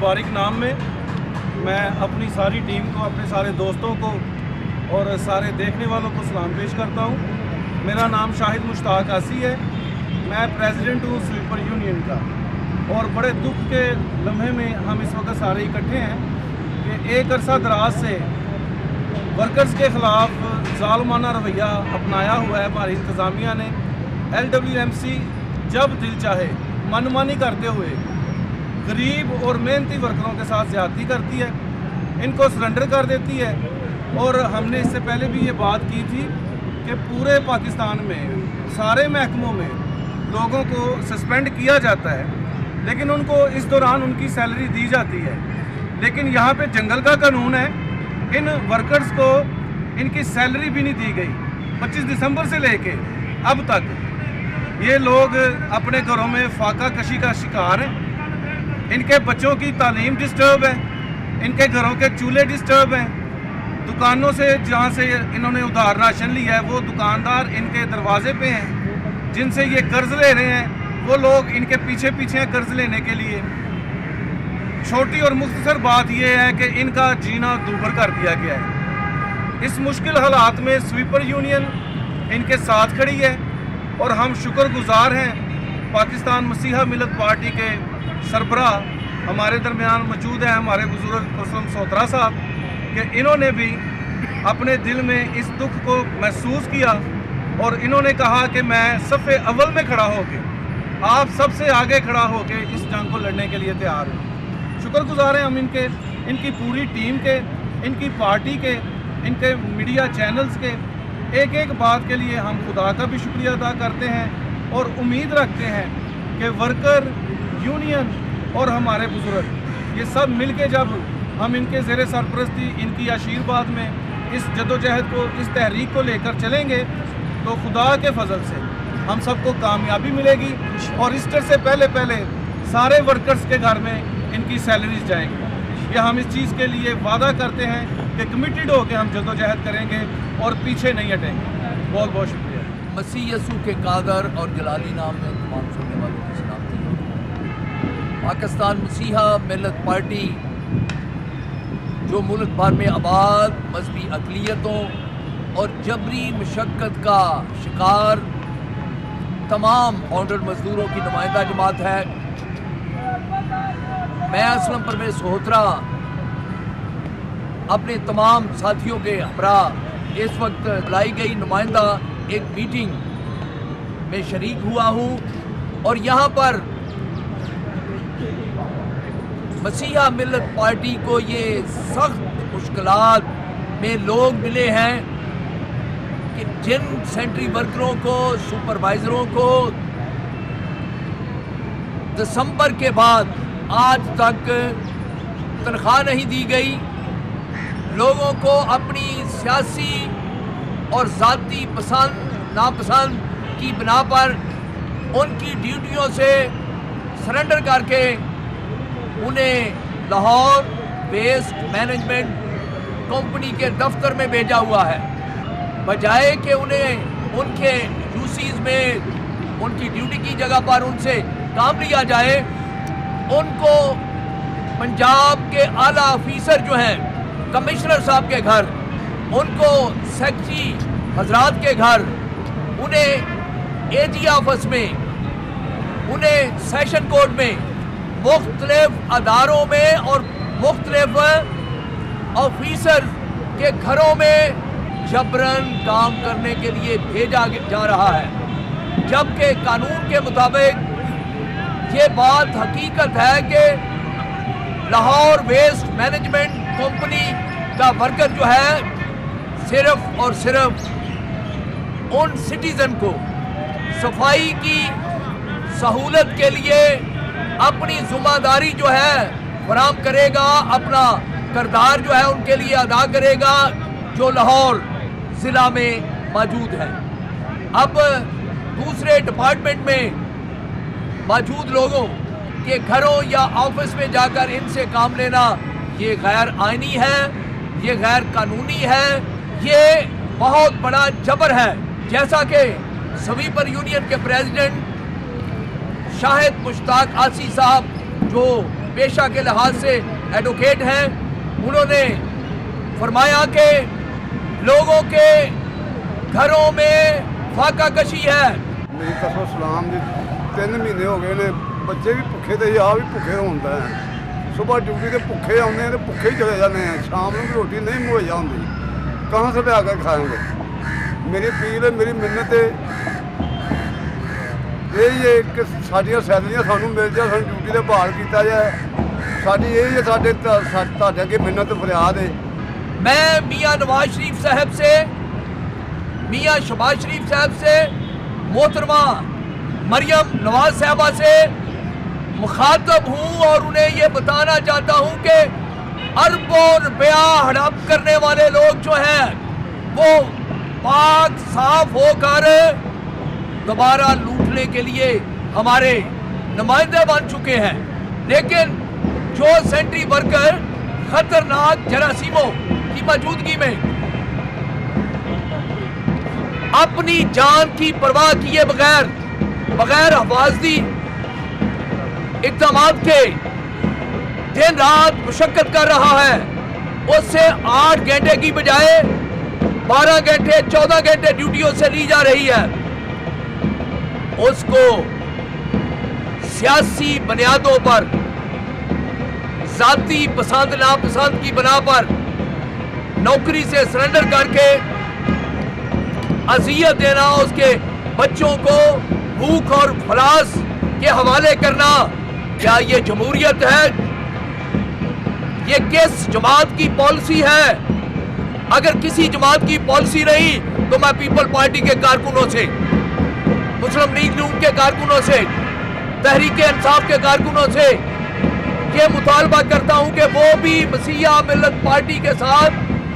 मुबारक नाम में मैं अपनी सारी टीम को, अपने सारे दोस्तों को और सारे देखने वालों को सलाम पेश करता हूँ। मेरा नाम शाहिद मुश्ताक आसी है। मैं प्रेसिडेंट हूँ स्वीपर यूनियन का। और बड़े दुख के लम्हे में हम इस वक्त सारे इकट्ठे हैं कि एक अरसा दराज से वर्कर्स के ख़िलाफ़ ज़ालिमाना रवैया अपनाया हुआ है हमारी इंतज़ामिया ने। LWMC जब दिल चाहे मनमानी करते हुए गरीब और मेहनती वर्करों के साथ ज़्यादती करती है, इनको सरेंडर कर देती है। और हमने इससे पहले भी ये बात की थी कि पूरे पाकिस्तान में सारे महकमों में लोगों को सस्पेंड किया जाता है, लेकिन उनको इस दौरान उनकी सैलरी दी जाती है। लेकिन यहाँ पे जंगल का कानून है, इन वर्कर्स को इनकी सैलरी भी नहीं दी गई। 25 दिसंबर से लेके अब तक ये लोग अपने घरों में फाका कशी का शिकार हैं। इनके बच्चों की तालीम डिस्टर्ब है, इनके घरों के चूल्हे डिस्टर्ब हैं। दुकानों से जहाँ से इन्होंने उधार राशन लिया है वो दुकानदार इनके दरवाजे पे हैं, जिनसे ये कर्ज ले रहे हैं वो लोग इनके पीछे पीछे हैं कर्ज लेने के लिए। छोटी और मुख्तसर बात यह है कि इनका जीना दूभर कर दिया गया है। इस मुश्किल हालात में स्वीपर यूनियन इनके साथ खड़ी है और हम शुक्रगुजार हैं पाकिस्तान मसीहा मिलत पार्टी के सरबराह हमारे दरमियान मौजूद हैं, हमारे बुजुर्ग असलम सोतरा साहब, कि इन्होंने भी अपने दिल में इस दुख को महसूस किया और इन्होंने कहा कि मैं सफ़े अव्वल में खड़ा होकर आप सबसे आगे खड़ा होकर इस जंग को लड़ने के लिए तैयार हूँ। शुक्रगुजार हैं हम इनकी पूरी टीम के, इनकी पार्टी के, इनके मीडिया चैनल्स के। एक एक बात के लिए हम खुदा का भी शुक्रिया अदा करते हैं और उम्मीद रखते हैं कि वर्कर यूनियन और हमारे बुजुर्ग ये सब मिल के जब हम इनके ज़ेरे सरपरस्ती, इनकी आशीर्वाद में इस जदोजहद को, इस तहरीक को लेकर चलेंगे तो खुदा के फजल से हम सबको कामयाबी मिलेगी और ईस्टर से पहले पहले सारे वर्कर्स के घर में इनकी सैलरीज जाएंगी। ये हम इस चीज़ के लिए वादा करते हैं कि कमिटेड होकर हम जदोजहद करेंगे और पीछे नहीं हटेंगे। बहुत बहुत शुक्रिया। मसीह यसू के कादर और जलाली नाम में तमाम सुनने वालों की सलामती हो। पाकिस्तान मसीहा मिलत पार्टी जो मुल्क भर में आबाद मजहबी अक़लियतों और जबरी मशक्क़त का शिकार तमाम ऑनर मजदूरों की नुमाइंदा जमात है। मैं असलम परवेज़ सोहतरा अपने तमाम साथियों के हमरा इस वक्त बुलाई गई नुमाइंदा एक मीटिंग में शरीक हुआ हूँ और यहाँ पर मसीहा मिलत पार्टी को ये सख्त मुश्किलात में लोग मिले हैं कि जिन सेंट्री वर्करों को, सुपरवाइज़रों को दिसंबर के बाद आज तक तनख्वाह नहीं दी गई, लोगों को अपनी सियासी और ज़ाती पसंद नापसंद की बिना पर उनकी ड्यूटियों से सरेंडर करके उन्हें लाहौर वेस्ट मैनेजमेंट कंपनी के दफ्तर में भेजा हुआ है, बजाय कि उन्हें उनके यूसीज में उनकी ड्यूटी की जगह पर उनसे काम लिया जाए। उनको पंजाब के आला ऑफिसर जो हैं, कमिश्नर साहब के घर, उनको सेक्रेटरी हजरात के घर, उन्हें एजी ऑफिस में, उन्हें सेशन कोर्ट में, मुख्तलिफ अदारों में और मुख्तलिफ ऑफिसर के घरों में जबरन काम करने के लिए भेजा जा रहा है। जबकि कानून के मुताबिक ये बात हकीकत है कि लाहौर वेस्ट मैनेजमेंट कंपनी का वर्कर जो है सिर्फ और सिर्फ उन सिटीज़न को सफाई की सहूलत के लिए अपनी ज़िम्मेदारी जो है फराहम करेगा, अपना किरदार जो है उनके लिए अदा करेगा जो लाहौर ज़िला में मौजूद है। अब दूसरे डिपार्टमेंट में मौजूद लोगों के घरों या ऑफिस में जाकर इनसे काम लेना ये गैर आइनी है, ये गैर कानूनी है, ये बहुत बड़ा जबर है। जैसा कि स्वीपर यूनियन के प्रेसिडेंट शाहिद मुश्ताक आसी साहब जो पेशा के लिहाज से एडवोकेट हैं। उन्होंने फरमाया कि लोगों के घरों में फाका कशी है। मेरी कसम सलाम जी 3 महीने हो गए ने, बच्चे भी भुखे थे, आ भी भुखे होंदा है। सुबह ड्यूटी से भुखे आते हैं तो भुखे ही चले जाते हैं, शाम को भी रोटी नहीं मुहैया होती, कहाँ से ला कर खाएंगे। मेरी अपील है, मेरी मिन्नत है यही है कि साडियां सैलरियां सानू मिल जाए, सानू ड्यूटी से बहाल किया जाए। साडी यही है, साडे अगे मिन्नत फरियाद है। मैं मियाँ नवाज शरीफ साहब से, मियाँ शहबाज शरीफ साहब से, मोहतरमा मरियम नवाज साहबा से मुखातब हूँ और उन्हें ये बताना चाहता हूँ कि अरबों रुपया हड़प करने वाले लोग जो हैं वो पाक साफ होकर दोबारा लूटने के लिए हमारे नुमाइंदे बन चुके हैं। लेकिन जो सेंट्री वर्कर खतरनाक जरासीमों की मौजूदगी में अपनी जान की परवाह किए बगैर हिफाजती इक़दामात के दिन रात मुशक्कत कर रहा है, उससे 8 घंटे की बजाय 12 घंटे 14 घंटे ड्यूटियों से ली जा रही है। उसको सियासी बुनियादों पर, जाती पसंद नापसंद की बिना पर नौकरी से सरेंडर करके अजियत देना, उसके बच्चों को भूख और फलास के हवाले करना, क्या ये जमहूरियत है? ये किस जमात की पॉलिसी है? अगर किसी जमात की पॉलिसी रही तो मैं पीपल पार्टी के कारकुनों से, मुस्लिम लीग नून के कारकुनों से, तहरीक इंसाफ के कारकुनों से ये मुतालबा करता हूं कि वो भी मसीहा मिल्लत पार्टी के साथ,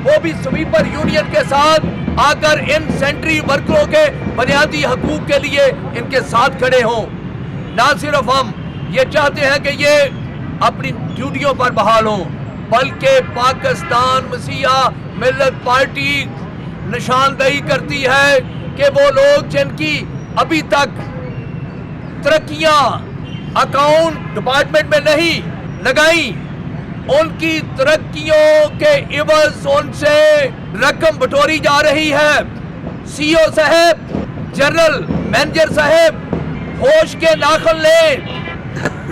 वो भी स्वीपर यूनियन के साथ आकर इन सेंट्री वर्करों के बुनियादी हकूक के लिए इनके साथ खड़े हों। ना सिर्फ हम ये चाहते हैं कि ये अपनी ड्यूटियों पर बहाल हों, बल्कि पाकिस्तान मसीहा मिल्लत पार्टी निशानदेही करती है कि वो लोग जिनकी अभी तक तरक्कियां अकाउंट डिपार्टमेंट में नहीं लगाई, उनकी तरक्कियों के इवज उनसे रकम बटोरी जा रही है। सीईओ साहब, जनरल मैनेजर साहब, होश के नाखन ले,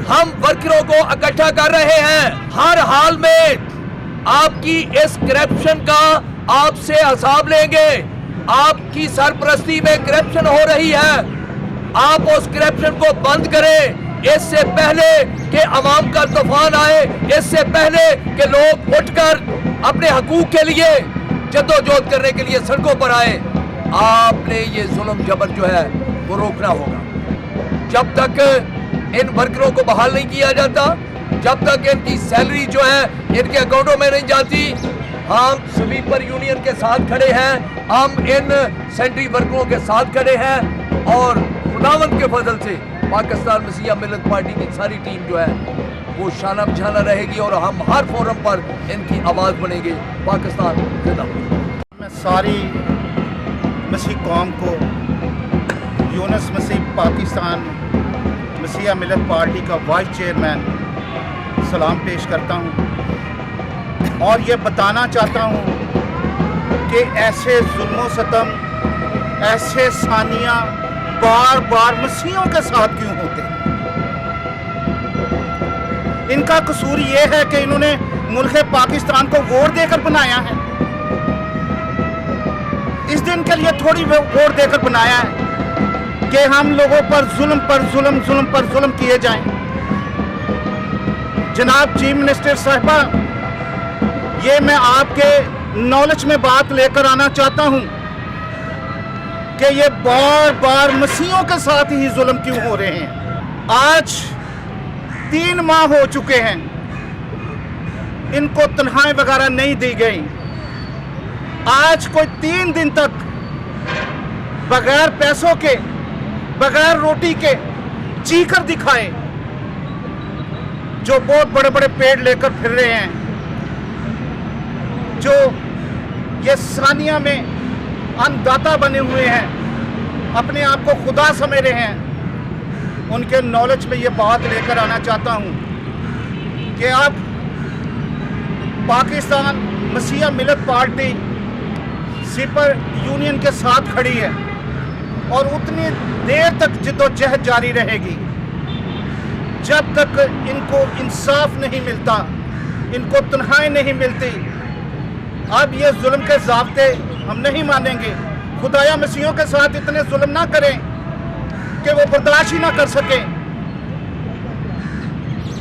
हम वर्करों को इकट्ठा कर रहे हैं। हर हाल में आपकी इस करप्शन का आपसे हिसाब लेंगे। आपकी सरपरस्ती में करप्शन हो रही है, आप उस करप्शन को बंद करें। इससे पहले कि अवाम का तूफान आए, इससे पहले कि लोग उठकर अपने हकूक के लिए जद्दोजहद करने के लिए सड़कों पर आए, आपने ये जुल्म जबर जो है वो रोकना होगा। जब तक इन वर्करों को बहाल नहीं किया जाता, जब तक इनकी सैलरी जो है इनके अकाउंटों में नहीं जाती, हम स्वीपर यूनियन के साथ खड़े हैं, हम इन सेंट्री वर्करों के साथ खड़े हैं और खुदावंद के फजल से पाकिस्तान मसीहा मिल्लत पार्टी की सारी टीम जो है वो शाना बशाना रहेगी और हम हर फोरम पर इनकी आवाज़ बनेंगे। पाकिस्तान जिंदाबाद। मैं सारी मसीह कौम को यूनुस मसीह पाकिस्तान मसीहा मिल्लत पार्टी का वाइस चेयरमैन सलाम पेश करता हूँ और ये बताना चाहता हूँ कि ऐसे जुल्म सतम, ऐसे सानिया बार बार मसीहों के साथ क्यों होते हैं? इनका कसूर ये है कि इन्होंने मुल्क पाकिस्तान को वोट देकर बनाया है। इस दिन के लिए थोड़ी वोट देकर बनाया है कि हम लोगों पर जुल्म पर जुल्म, जुल्म पर जुल्म किए जाएं। जनाब चीफ मिनिस्टर साहिबा, ये मैं आपके नॉलेज में बात लेकर आना चाहता हूं कि ये बार बार मसीहों के साथ ही जुल्म क्यों हो रहे हैं। आज 3 माह हो चुके हैं, इनको तनख्वाहें वगैरह नहीं दी गई। आज कोई 3 दिन तक बगैर पैसों के, बगैर रोटी के जी कर दिखाए, जो बहुत बड़े बड़े पेड़ लेकर फिर रहे हैं, जो ये सानिया में अन्नदाता बने हुए हैं, अपने आप को खुदा समझ रहे हैं, उनके नॉलेज में ये बात लेकर आना चाहता हूं कि अब पाकिस्तान मसीहा मिलत पार्टी सिपर यूनियन के साथ खड़ी है और उतनी देर तक जिद्दोजहद जारी रहेगी जब तक इनको इंसाफ नहीं मिलता, इनको तन्हाई नहीं मिलती। अब ये जुल्म के ज़ाब्ते हम नहीं मानेंगे। खुदाया मसीहों के साथ इतने जुल्म ना करें कि वो बर्दाश्त ही ना कर सके।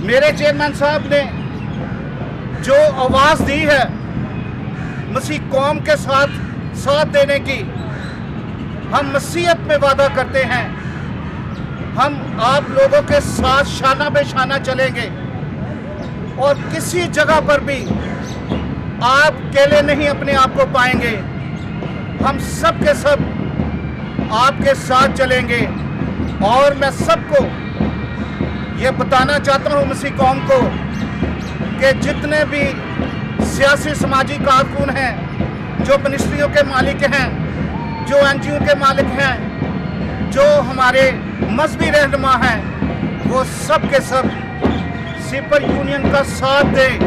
मेरे चेयरमैन साहब ने जो आवाज़ दी है मसीह कौम के साथ देने की, हम मसीहत में वादा करते हैं, हम आप लोगों के साथ शाना बेशाना चलेंगे और किसी जगह पर भी आप अकेले नहीं अपने आप को पाएंगे। हम सब के सब आपके साथ चलेंगे और मैं सबको ये बताना चाहता हूँ मसीह कौम को कि जितने भी सियासी समाजी कारकुन हैं, जो मिनिस्ट्रियों के मालिक हैं, जो एनजीओ के मालिक हैं, जो हमारे मजहबी रहनुमा हैं, वो सब के सब सिपर यूनियन का साथ दें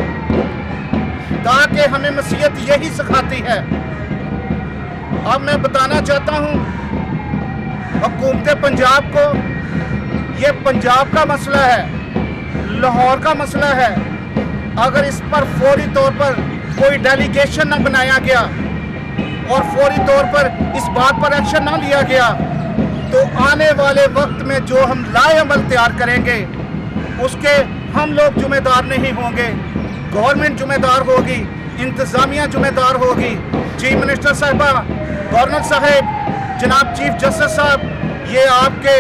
ताकि हमें मसीहत यही सिखाती है। अब मैं बताना चाहता हूँ हुकूमत पंजाब को, ये पंजाब का मसला है, लाहौर का मसला है। अगर इस पर फौरी तौर पर कोई डेलीगेशन न बनाया गया और फौरी तौर पर इस बात पर एक्शन ना लिया गया तो आने वाले वक्त में जो हम लाएअमल तैयार करेंगे उसके हम लोग जिम्मेदार नहीं होंगे, गवर्नमेंट जिम्मेदार होगी, इंतज़ामिया जिम्मेदार होगी। चीफ मिनिस्टर साहिबा, गवर्नर साहब, जनाब चीफ जस्टिस साहब, ये आपके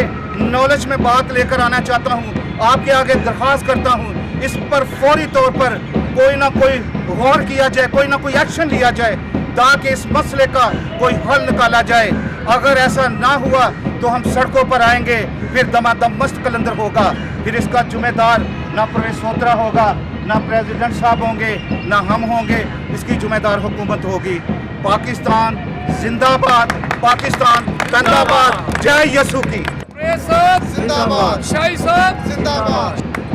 नॉलेज में बात लेकर आना चाहता हूँ, आपके आगे दरख्वास्त करता हूँ इस पर फौरी तौर पर कोई ना कोई गौर किया जाए, कोई ना कोई एक्शन लिया जाए ताकि इस मसले का कोई हल निकाला जाए। अगर ऐसा ना हुआ तो हम सड़कों पर आएंगे, फिर दमादम मस्त कलंदर होगा, फिर इसका जिम्मेदार ना प्रवेश सोत्रा होगा, ना प्रेसिडेंट साहब होंगे, ना हम होंगे, इसकी जिम्मेदार हुकूमत होगी। पाकिस्तान जिंदाबाद, पाकिस्तान जिंदाबाद, जय यसू की जिंदाबाद, शाही साहब जिंदाबाद।